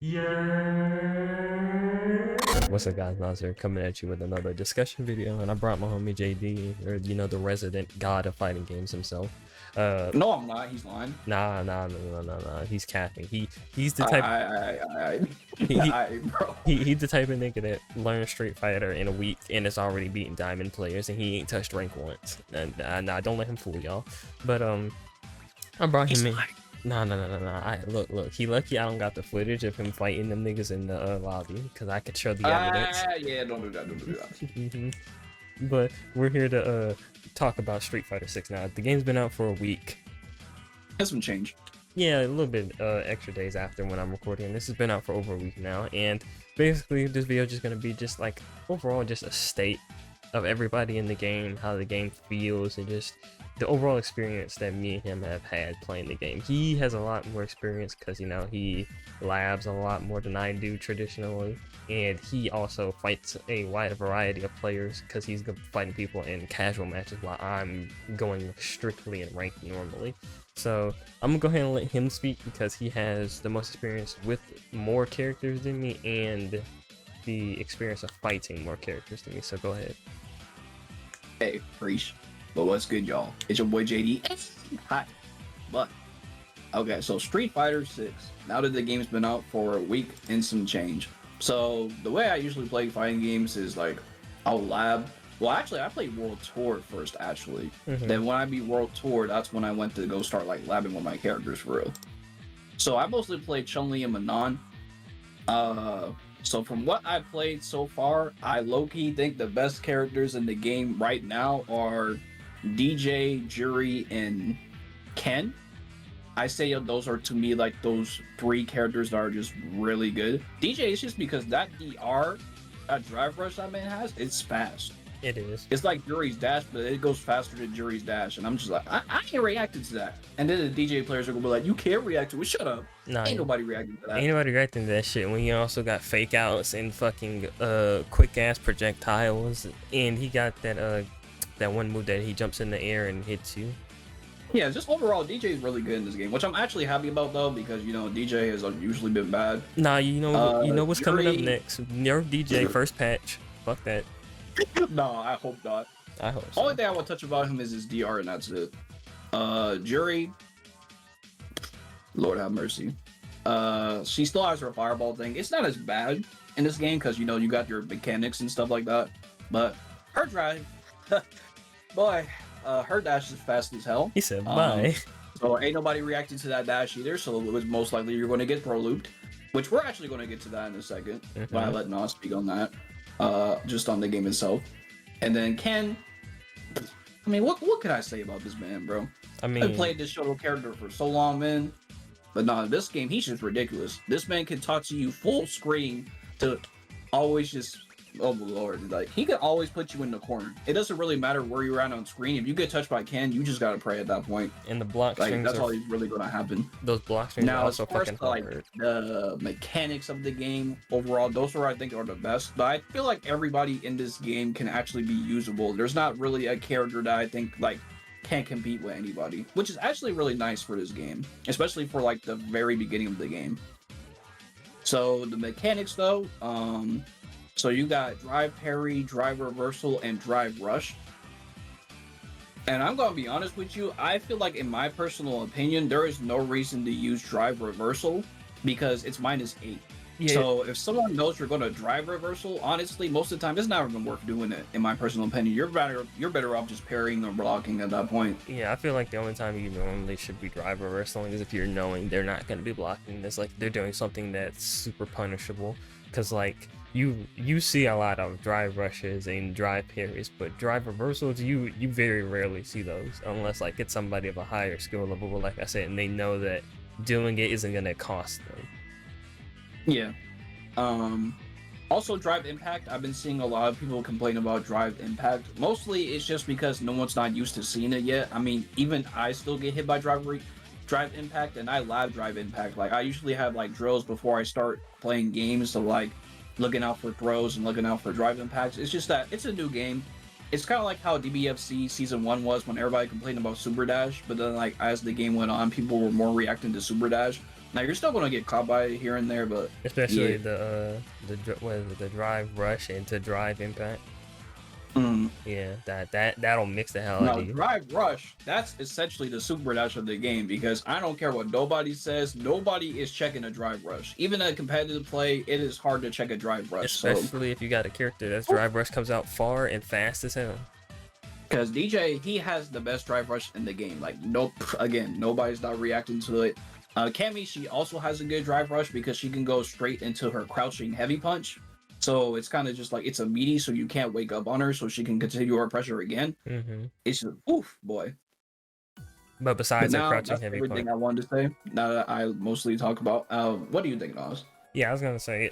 Yeah. What's up, guys? Nazir coming at you with another discussion video, and I brought my homie JD, or the resident god of fighting games himself. No, I'm not. He's lying. Nah. He's capping. He's the type. I, He, bro. he's the type of nigga that learned Street Fighter in a week and is already beating diamond players, and he ain't touched rank once. And nah, don't let him fool y'all. But I brought him in. Nah. Look. He lucky I don't got the footage of him fighting them niggas in the lobby, because I could show the evidence. Yeah, don't do that. But we're here to talk about Street Fighter 6 now. The game's been out for a week. Has some change. Yeah, a little bit extra days after when I'm recording. This has been out for over a week now, and basically this video is just gonna be just like overall just a state of everybody in the game, how the game feels, and just the overall experience that me and him have had playing the game. He has a lot more experience because, he labs a lot more than I do traditionally, and he also fights a wide variety of players because he's fighting people in casual matches while I'm going strictly in ranked normally. So I'm gonna go ahead and let him speak because he has the most experience with more characters than me and the experience of fighting more characters than me. So go ahead. Hey, preach. But what's good, y'all? It's your boy JD. Hi. But okay, so Street Fighter 6. Now that the game's been out for a week and some change. So the way I usually play fighting games is like I'll lab. Well, actually, I played World Tour first, actually. Then when I beat World Tour, that's when I went to go start like labbing with my characters for real. So I mostly played Chun-Li and Manon. So from what I played so far, I low-key think the best characters in the game right now are DJ, Jury, and Ken. I say those are, to me, like those three characters that are just really good. DJ is just because that DR, that drive rush that man has, it's fast. It is. It's like Jury's dash, but it goes faster than Jury's dash, and I'm just like, I can't react to that. And then the DJ players are gonna be like, you can't react to it. Shut up. Nah, ain't nobody reacting to that. Ain't nobody reacting to that shit when you also got fake outs and fucking quick ass projectiles, and he got that one move that he jumps in the air and hits you. Yeah, just overall, DJ is really good in this game, which I'm actually happy about though, because DJ has usually been bad. Nah, you know what's coming up next? Nerf DJ first patch. Fuck that. No, I hope not. I hope so. Only thing I want to touch about him is his DR, and that's it. Jury, Lord have mercy. She still has her fireball thing. It's not as bad in this game because you got your mechanics and stuff like that. But her drive, boy, her dash is fast as hell. He said bye. So ain't nobody reacting to that dash either. So it was most likely you're going to get pro looped, which we're actually going to get to that in a second. But I let Nas speak on that. Just on the game itself. And then Ken, I mean, what can I say about this man, bro? I played this shuttle character for so long, man. But no, this game, he's just ridiculous. This man can talk to you full screen to always just, oh my lord, like he can always put you in the corner. It doesn't really matter where you're at on screen. If you get touched by Ken, you just gotta pray at that point. And the block strings, that's all he's really gonna happen. Those block strings now, are also as far fucking as like the mechanics of the game overall, those I think are the best. But I feel like everybody in this game can actually be usable. There's not really a character that I think like can't compete with anybody, which is actually really nice for this game, especially for like the very beginning of the game. So the mechanics though, so you got drive parry, drive reversal, and drive rush. And I'm gonna be honest with you, I feel like in my personal opinion, there is no reason to use drive reversal because it's -8. Yeah. So if someone knows you're gonna drive reversal, honestly, most of the time it's not even worth doing it. In my personal opinion, you're better off just parrying or blocking at that point. Yeah, I feel like the only time you normally should be drive reversaling is if you're knowing they're not gonna be blocking this, like they're doing something that's super punishable. Because like you see a lot of drive rushes and drive parries, but drive reversals you very rarely see those unless like it's somebody of a higher skill level, like I said, and they know that doing it isn't gonna cost them. Yeah. Also drive impact. I've been seeing a lot of people complain about drive impact. Mostly it's just because no one's not used to seeing it yet. I mean, even I still get hit by drive impact, and I lab drive impact. Like I usually have like drills before I start playing games, so like looking out for throws and looking out for drive impacts. It's just that it's a new game. It's kind of like how DBFC Season 1 was when everybody complained about Super Dash, but then like as the game went on, people were more reacting to Super Dash. Now you're still gonna get caught by it here and there, but Especially yeah. what is it, the drive rush into drive impact. Mm. Yeah, that'll mix the hell out Now of you. drive rush, that's essentially the super dash of the game because I don't care what nobody says, nobody is checking a drive rush. Even a competitive play, it is hard to check a drive rush. So Especially if you got a character that's drive rush comes out far and fast as hell. because DJ, he has the best drive rush in the game. Like, nope, again, nobody's not reacting to it. Cammy, she also has a good drive rush because she can go straight into her crouching heavy punch. So it's kind of just like it's a meaty, so you can't wake up on her, so she can continue her pressure again. Mm-hmm. It's just, oof, boy. But But besides her now crouching that's heavy punch. everything I wanted to say. Now that I mostly talk about, what do you think, Oz? Yeah, I was gonna say,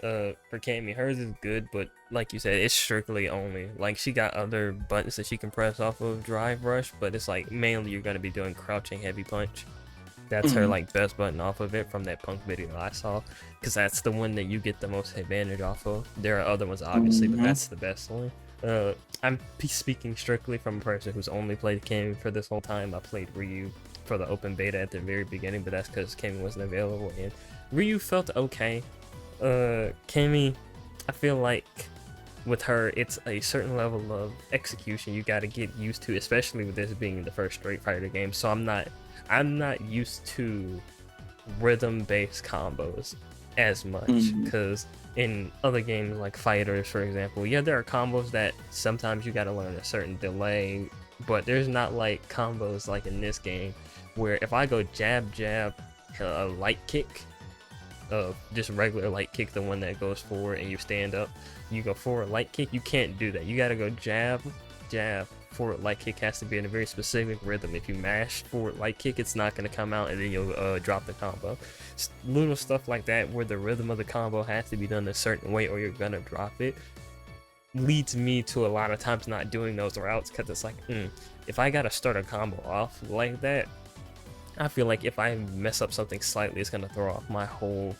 for Cammy, hers is good, but like you said, it's strictly only like she got other buttons that she can press off of drive rush, but it's like mainly you're gonna be doing crouching heavy punch. That's her Mhm. like best button off of it from that punk video I saw, because that's the one that you get the most advantage off of. There are other ones obviously, but Mhm. that's the best one. I'm speaking strictly from a person who's only played Cammy for this whole time. I played Ryu for the open beta at the very beginning, but that's because Cammy wasn't available, and Ryu felt okay. Cammy, I feel like with her, it's a certain level of execution you got to get used to, especially with this being the first Street Fighter game. So I'm not used to rhythm-based combos as much, Mhm. because in other games like Fighters, for example, yeah, there are combos that sometimes you got to learn a certain delay, but there's not like combos like in this game where if I go jab jab, light kick, just regular light kick, the one that goes forward and you stand up, you go forward light kick, you can't do that. You gotta go jab jab. Forward light kick has to be in a very specific rhythm. If you mash forward light kick, it's not gonna come out, and then you'll drop the combo. Little stuff like that where the rhythm of the combo has to be done a certain way or you're gonna drop it leads me to a lot of times not doing those routes, because it's like, if I gotta start a combo off like that, I feel like if I mess up something slightly, it's gonna throw off my whole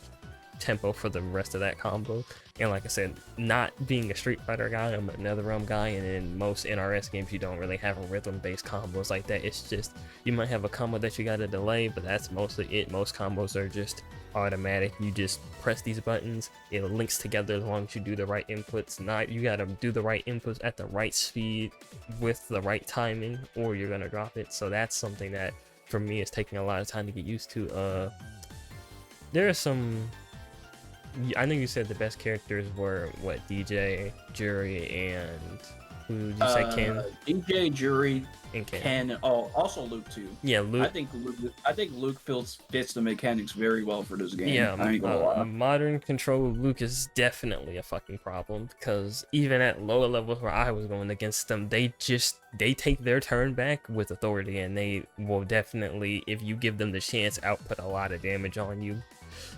tempo for the rest of that combo. And like I said, not being a Street Fighter guy, I'm a NetherRealm guy, and in most NRS games you don't really have rhythm-based combos like that. It's just, you might have a combo that you gotta delay, but that's mostly it. Most combos are just automatic. You just press these buttons, it links together as long as you do the right inputs. Not, you gotta do the right inputs at the right speed with the right timing, or you're gonna drop it. So that's something that for me is taking a lot of time to get used to. There are some, I think you said the best characters were what, DJ, Jury, and who did you say, Ken? DJ, Jury, And Ken. Ken. Oh, also Luke too. Yeah, Luke. I think Luke fits the mechanics very well for this game. Yeah, I ain't gonna lie. a modern control of Luke is definitely a fucking problem, because even at lower levels where I was going against them, they take their turn back with authority, and they will definitely, if you give them the chance, output a lot of damage on you.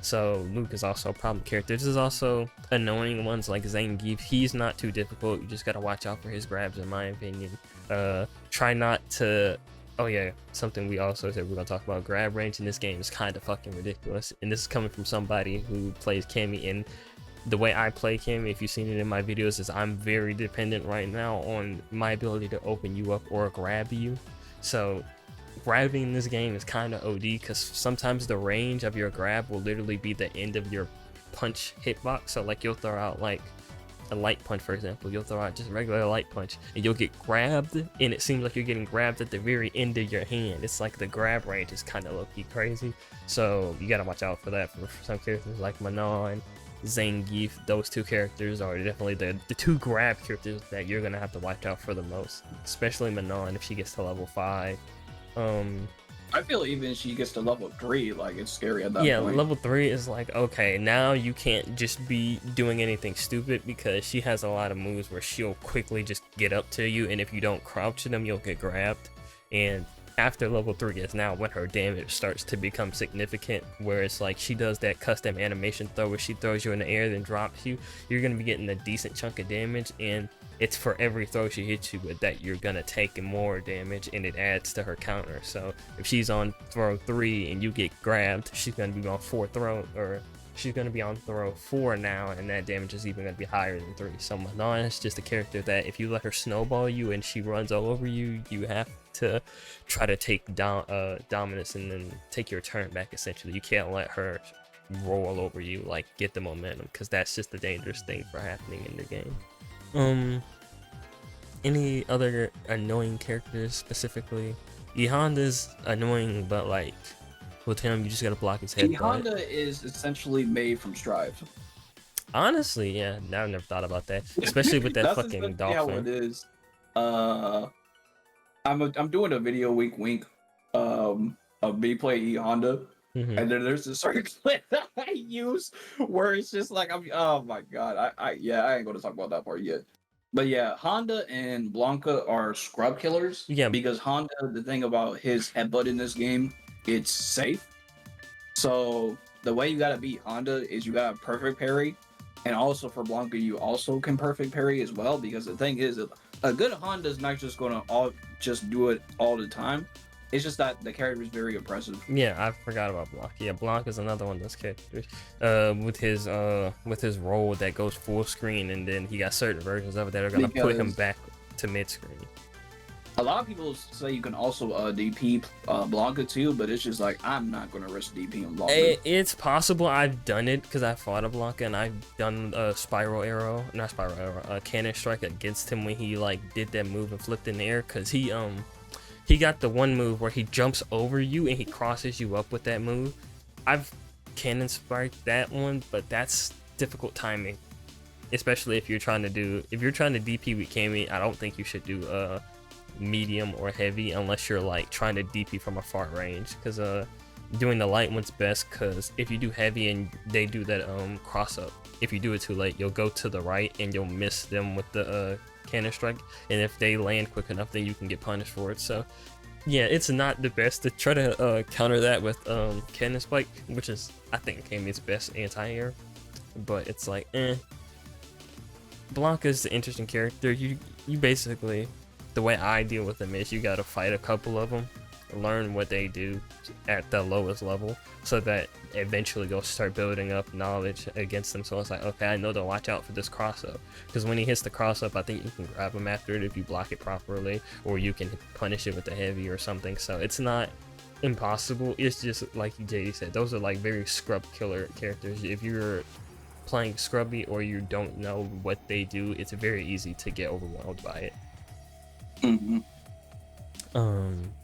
So Luke is also a problem character. There's also annoying ones like Zangief. He's not too difficult. You just gotta watch out for his grabs, in my opinion. Try not to. Oh yeah, something we also said we're gonna talk about. Grab range in this game is kind of fucking ridiculous, and this is coming from somebody who plays Cammy. And the way I play Cammy, if you've seen it in my videos, is I'm very dependent right now on my ability to open you up or grab you. So grabbing in this game is kind of OD, because sometimes the range of your grab will literally be the end of your punch hitbox. So like you'll throw out like a light punch, for example, you'll throw out just a regular light punch and you'll get grabbed, and it seems like you're getting grabbed at the very end of your hand. It's like the grab range is kind of low-key crazy, so you gotta watch out for that. For some characters like Manon, Zangief, those two characters are definitely the two grab characters that you're gonna have to watch out for the most, especially Manon if she gets to level 5. I feel even if she gets to level 3, like it's scary at that Yeah, point. level 3 is like, okay, now you can't just be doing anything stupid, because she has a lot of moves where she'll quickly just get up to you, and if you don't crouch them, you'll get grabbed. And after level 3 is now when her damage starts to become significant, where it's like she does that custom animation throw where she throws you in the air then drops you. You're going to be getting a decent chunk of damage, and it's for every throw she hits you with that you're gonna take more damage, and it adds to her counter. So if she's on throw 3 and you get grabbed, she's gonna be on 4th throw, or she's going to be on throw 4 now, and that damage is even going to be higher than 3. So Manon is just a character that if you let her snowball you and she runs all over you, you have to try to take dominance and then take your turn back, essentially. You can't let her roll over you, like get the momentum, because that's just the dangerous thing for happening in the game. Any other annoying characters specifically? E Honda's annoying, but like with him, you just gotta block his head. Honda is essentially made from Strive. Honestly, yeah, now I've never thought about that, especially with that fucking dolphin. How it is. I'm doing a video wink of me playing E Honda, and then there's a certain clip that I use where it's just like oh my god, I ain't gonna talk about that part yet. But yeah, Honda and Blanca are scrub killers. Yeah, because Honda, the thing about his headbutt in this game, it's safe. So the way you gotta beat Honda is you gotta perfect parry, and also for Blanca, you also can perfect parry as well. Because the thing is, a good Honda is not just gonna just do it all the time. It's just that the character is very oppressive. Yeah, I forgot about Blanc. Yeah, Blanc is another one of those characters. With his role that goes full screen, and then he got certain versions of it that are gonna put him back to mid screen. A lot of people say you can also DP Blanca too, but it's just like I'm not gonna risk DP on Blanca. It's possible. I've done it because I fought a Blanca and I've done a cannon strike against him when he like did that move and flipped in the air, because he got the one move where he jumps over you and he crosses you up with that move. I've cannon spiked that one, but that's difficult timing, especially if you're trying to DP with Cammy. I don't think you should do medium or heavy unless you're like trying to DP from a far range, because doing the light one's best, because if you do heavy and they do that cross up, if you do it too late, you'll go to the right and you'll miss them with the cannon strike, and if they land quick enough, then you can get punished for it. So yeah, it's not the best to try to counter that with cannon spike, which is I think Cammy's best anti-air, but it's like Blanca's the interesting character. You basically, the way I deal with them is you gotta fight a couple of them, learn what they do at the lowest level, so that eventually you'll start building up knowledge against them. So it's like, okay, I know to watch out for this cross up, because when he hits the cross up, I think you can grab him after it if you block it properly, or you can punish it with the heavy or something. So it's not impossible. It's just like Jaitiy said, those are like very scrub killer characters. If you're playing scrubby or you don't know what they do, it's very easy to get overwhelmed by it.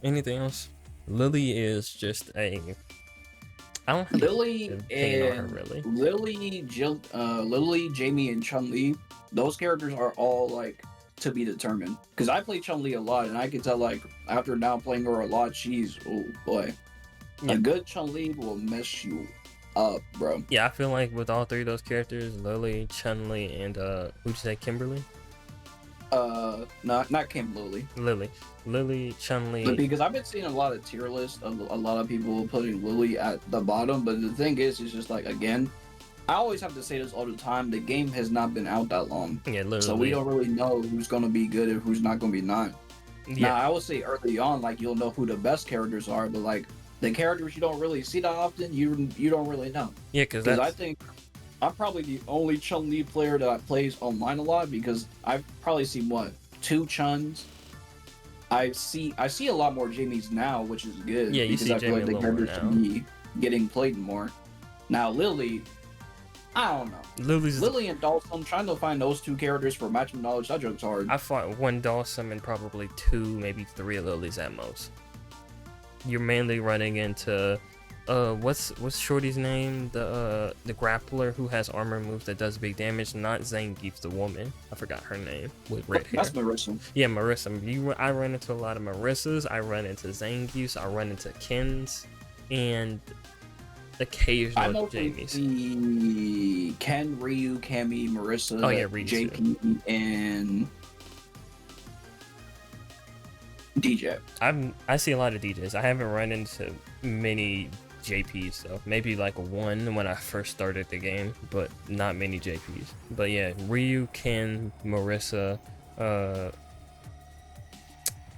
Anything else? Lily is just I don't have Lily opinion on her, really. Lily, Jamie, and Chun-Li, those characters are all like to be determined. Because I play Chun-Li a lot, and I can tell like after now playing her a lot, she's oh boy, a good Chun-Li will mess you up, bro. Yeah, I feel like with all three of those characters, Lily, Chun-Li, and who'd you say, Kimberly? Not Kim, Lily, Chun-Li. Because I've been seeing a lot of tier lists of a lot of people putting Lily at the bottom, but the thing is, it's just like, again, I always have to say this all the time, the game has not been out that long. Yeah, literally. So we don't really know who's gonna be good and who's not gonna be not. Yeah. Now, I would say early on, like, you'll know who the best characters are, but like, the characters you don't really see that often, you don't really know. Yeah, because I think I'm probably the only Chun-Li player that plays online a lot, because I've probably seen what, 2 Chuns. I see a lot more Jamies now, which is good. Yeah, you because see I feel Jamie like the characters should be getting played more. Now Lily, I don't know. Lily and Dawson, I'm trying to find those 2 characters for matching knowledge. That joke's hard. I fought 1 Dawson and probably 2, maybe 3 Lilies at most. You're mainly running into what's Shorty's name? The grappler who has armor moves that does big damage. Not Zangief, the woman. I forgot her name with red hair. That's Marissa. Yeah, Marissa. I run into a lot of Marissas. I run into Zangiefs. I run into Kens, and occasional Jamies. The Ken, Ryu, Cammy, Marissa, Ryu, JP, and DJ. I see a lot of DJs. I haven't run into many JPs, so maybe like 1 when I first started the game, but not many JPs. But yeah, Ryu, Ken, Marissa, the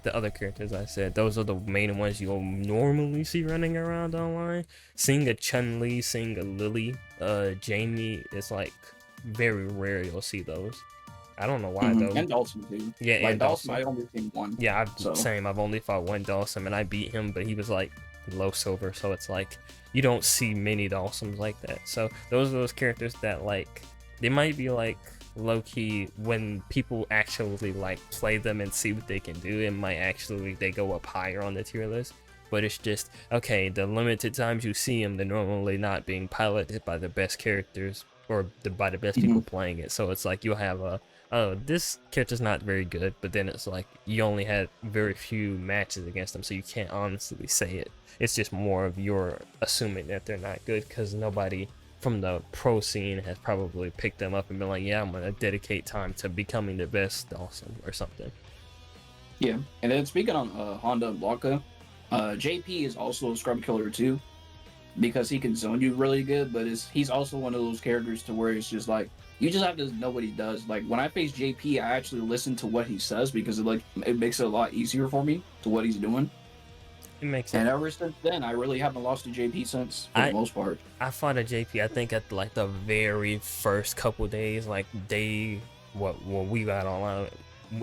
the other characters I said, those are the main ones you'll normally see running around online. Seeing a Chun-Li, seeing a Lily, Jamie is like very rare you'll see those. I don't know why though. And Dawson too. Yeah, like and Dawson, Dawson. I only seen one. Yeah, So same. I've only fought one Dawson and I beat him, but he was like low silver, so it's like you don't see many Dawsons like that. So those are those characters that like they might be like low key when people actually like play them and see what they can do. It might actually they go up higher on the tier list. But it's just okay. The limited times you see them, they're normally not being piloted by the best characters or by the best people playing it. So it's like you'll have a oh, this character's not very good, but then it's like you only had very few matches against them, so you can't honestly say it. It's just more of your assuming that they're not good because nobody from the pro scene has probably picked them up and been like, yeah, I'm gonna dedicate time to becoming the best Dawson or something. yeah. And then speaking on Honda and Blanca, JP is also a scrub killer too, because he can zone you really good. But he's also one of those characters to where it's just like you just have to know what he does. Like when I face JP, I actually listen to what he says because it makes it a lot easier for me to what he's doing. It makes sense. And ever since then, I really haven't lost to JP since, for the most part. I fought a JP, I think at like the very first couple days, like when we got online,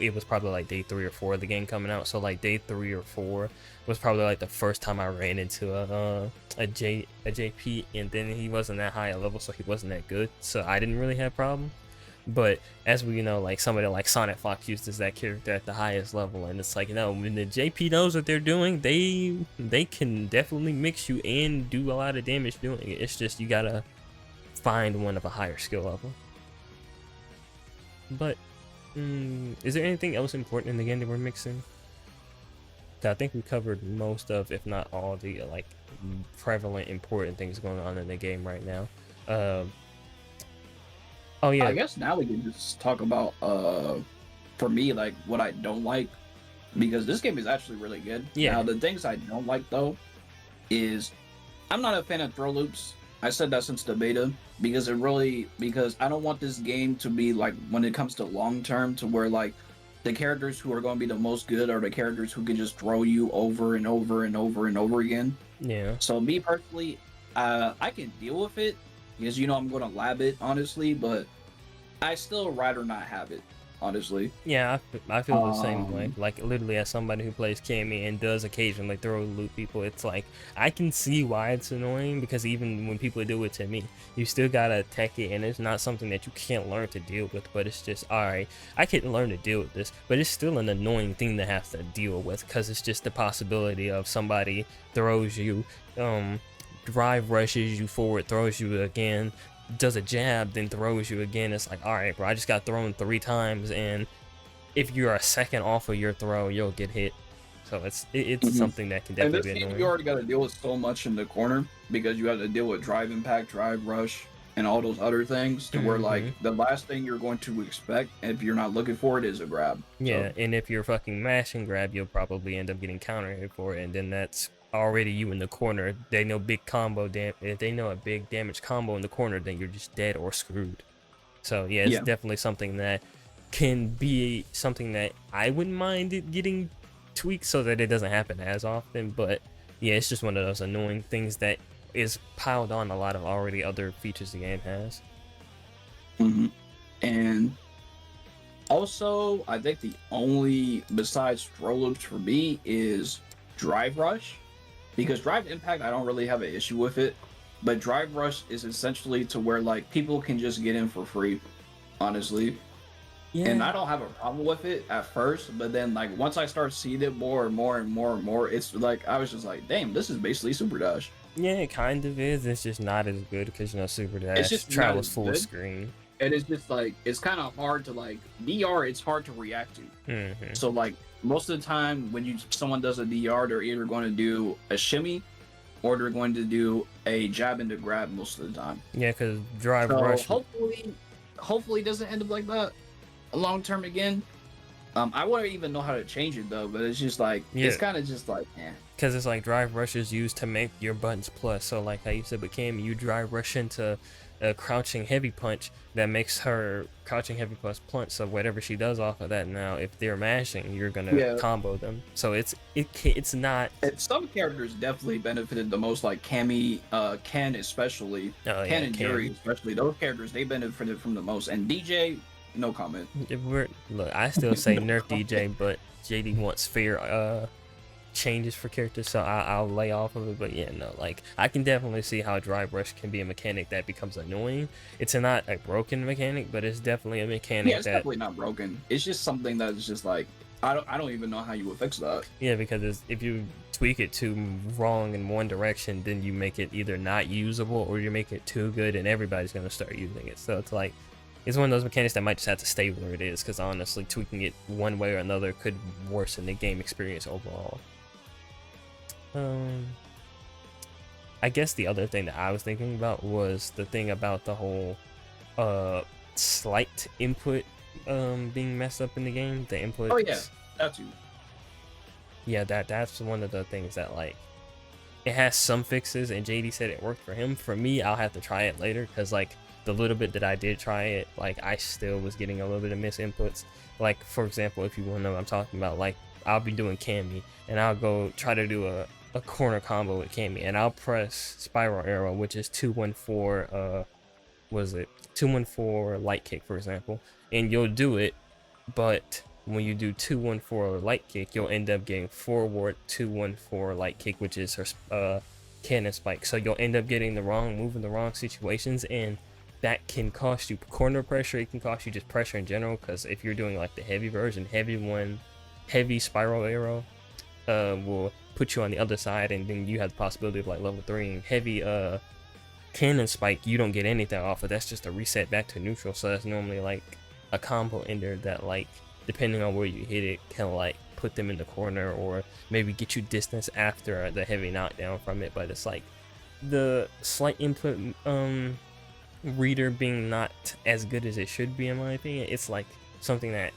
it was probably like day 3 or 4 of the game coming out. So like day 3 or 4 was probably like the first time I ran into a JP, and then he wasn't that high a level, so he wasn't that good. So I didn't really have problems. But as we know, like somebody like Sonic Fox uses that character at the highest level, and it's like, you know, when the JP knows what they're doing, they can definitely mix you and do a lot of damage doing it. It's just you gotta find one of a higher skill level. But is there anything else important in the game that we're mixing? I think we covered most of, if not all, the like prevalent important things going on in the game right now. Oh yeah. I guess now we can just talk about for me, like what I don't like, because this game is actually really good. Yeah. Now the things I don't like though is I'm not a fan of throw loops. I said that since the beta because I don't want this game to be like when it comes to long term to where like the characters who are going to be the most good are the characters who can just throw you over and over and over and over again. Yeah. So me personally, I can deal with it because I'm going to lab it honestly, but I still rather not have it, honestly. Yeah, I feel the same way. Like literally, as somebody who plays Cammy and does occasionally throw loot people, it's like I can see why it's annoying because even when people do it to me, you still gotta attack it, and it's not something that you can't learn to deal with. But it's just all right. I can learn to deal with this, but it's still an annoying thing to have to deal with because it's just the possibility of somebody throws you, drive rushes you forward, throws you again, does a jab, then throws you again. It's like, all right, bro, I just got thrown 3 times, and if you're a second off of your throw, you'll get hit. So it's something that can definitely be annoying. You already got to deal with so much in the corner because you have to deal with drive impact, drive rush, and all those other things to where like the last thing you're going to expect if you're not looking for it is a grab. Yeah, so. And if you're fucking mash and grab, you'll probably end up getting counter hit for it, and then that's already you in the corner. They know big combo if they know a big damage combo in the corner, then you're just dead or screwed. So yeah, it's definitely something that can be something that I wouldn't mind it getting tweaked so that it doesn't happen as often. But yeah, it's just one of those annoying things that is piled on a lot of already other features the game has. And also, I think the only besides throw loops for me is drive rush. Because drive impact, I don't really have an issue with it, but drive rush is essentially to where like people can just get in for free, honestly. Yeah. And I don't have a problem with it at first, but then like once I start seeing it more and more and more and more, it's like I was just like, damn, this is basically Super Dash. Yeah, it kind of is. It's just not as good because Super Dash just travels full screen. And it's just like it's kind of hard to like DR. It's hard to react to. So like. Most of the time, when someone does a DR, they're either going to do a shimmy, or they're going to do a jab into grab most of the time. Yeah, because drive rush. Hopefully, it doesn't end up like that long term again. I wouldn't even know how to change it though, but it's just like it's kind of just like because it's like drive rush is used to make your buttons plus. So like how you said with Cam, you drive rush into a crouching heavy punch that makes her crouching heavy plus punch. So whatever she does off of that, now if they're mashing, you're gonna Yeah. combo them. So it's not. Some characters definitely benefited the most, like Cammy, Ken especially, Oh Ken yeah, and Cam. Yuri especially. Those characters, they benefited from the most. And DJ, no comment. Look, I still say No nerf comment. DJ, but JD wants fair changes for characters, so I'll lay off of it. But yeah, no, like I can definitely see how dry brush can be a mechanic that becomes annoying. It's not a broken mechanic, but it's definitely a Yeah, mechanic it's that, definitely not broken. It's just something that's just like I don't even know how you would fix that. yeah, because if you tweak it too wrong in one direction, then you make it either not usable or you make it too good and everybody's gonna start using it. So it's like it's one of those mechanics that might just have to stay where it is, because honestly tweaking it one way or another could worsen the game experience overall. I guess the other thing that I was thinking about was the thing about the whole slight input being messed up in the game. The input. Oh yeah, that's you. Yeah, that's one of the things that, like, it has some fixes, and JD said it worked for him. For me, I'll have to try it later, because like the little bit that I did try it, like I still was getting a little bit of miss inputs. Like for example, if you want to know what I'm talking about, like I'll be doing Cammy and I'll go try to do a corner combo with Cammy, and I'll press spiral arrow, which is 214 was it 214 light kick, for example, and you'll do it, but when you do 214 light kick, you'll end up getting forward 214 light kick, which is her cannon spike. So you'll end up getting the wrong move in the wrong situations, and that can cost you corner pressure. It can cost you just pressure in general, because if you're doing like the heavy version, heavy spiral arrow will put you on the other side, and then you have the possibility of like level 3. And heavy cannon spike, you don't get anything off of. That's just a reset back to neutral. So that's normally like a combo ender that, like, depending on where you hit it, can like put them in the corner or maybe get you distance after the heavy knockdown from it. But it's like the slight input reader being not as good as it should be, in my opinion. It's like something that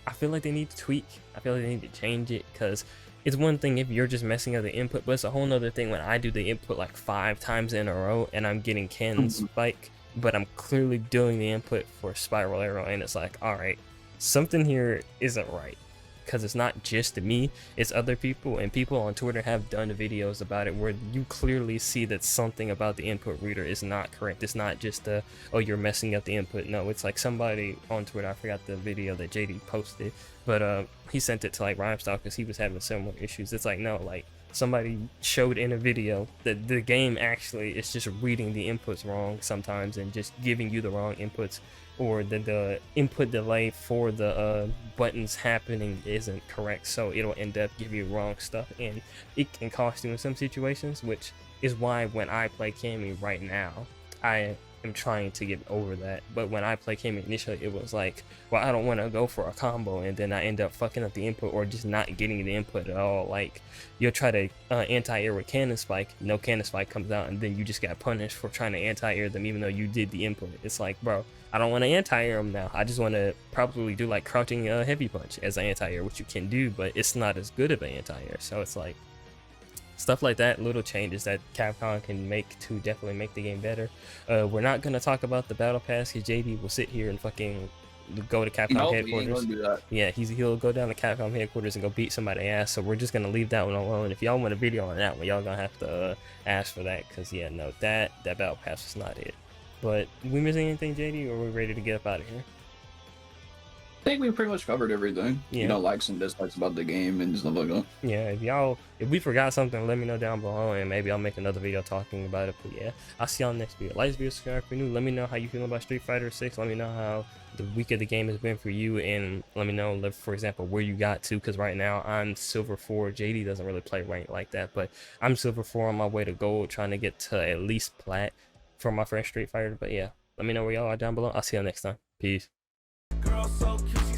I feel like they need to tweak. I feel like they need to change it, because it's one thing if you're just messing up the input, but it's a whole nother thing when I do the input like 5 times in a row and I'm getting Ken spike, but I'm clearly doing the input for spiral arrow, and it's like, all right, something here isn't right, because it's not just me, it's other people, and people on Twitter have done videos about it where you clearly see that something about the input reader is not correct. It's not just oh, you're messing up the input. No, it's like somebody on Twitter, I forgot the video that JD posted, but he sent it to like Rhymestyle because he was having similar issues. It's like, no, like somebody showed in a video that the game actually is just reading the inputs wrong sometimes and just giving you the wrong inputs, or the input delay for the buttons happening isn't correct, so it'll end up giving you wrong stuff, and it can cost you in some situations, which is why when I play Cammy right now, I am trying to get over that. But when I play Cammy initially, it was like, well, I don't want to go for a combo, and then I end up fucking up the input or just not getting the input at all. Like, you'll try to anti-air with cannon spike, no cannon spike comes out, and then you just got punished for trying to anti-air them even though you did the input. It's like, bro, I don't want to anti-air them now. I just want to probably do like crouching heavy punch as an anti-air, which you can do, but it's not as good of an anti-air. So it's like stuff like that, little changes that Capcom can make to definitely make the game better. We're not gonna talk about the battle pass, because JD will sit here and fucking go to Capcom headquarters. Do that. Yeah, he'll go down to Capcom headquarters and go beat somebody's ass. So we're just gonna leave that one alone. If y'all want a video on that one, y'all gonna have to ask for that, because yeah, no, that battle pass is not it. But we missing anything, JD, or are we ready to get up out of here? I think we pretty much covered everything. Yeah. You know, likes and dislikes about the game and stuff like that. Yeah, if we forgot something, let me know down below, and maybe I'll make another video talking about it. But yeah, I'll see y'all next video. Like this video, subscribe if you're new. Let me know how you feel about Street Fighter 6. Let me know how the week of the game has been for you, and let me know, for example, where you got to, because right now I'm silver 4. JD doesn't really play rank like that, but I'm silver 4 on my way to gold, trying to get to at least plat for my first Street Fighter. But yeah, let me know where y'all are down below. I'll see y'all next time. Peace. Girl, so cute.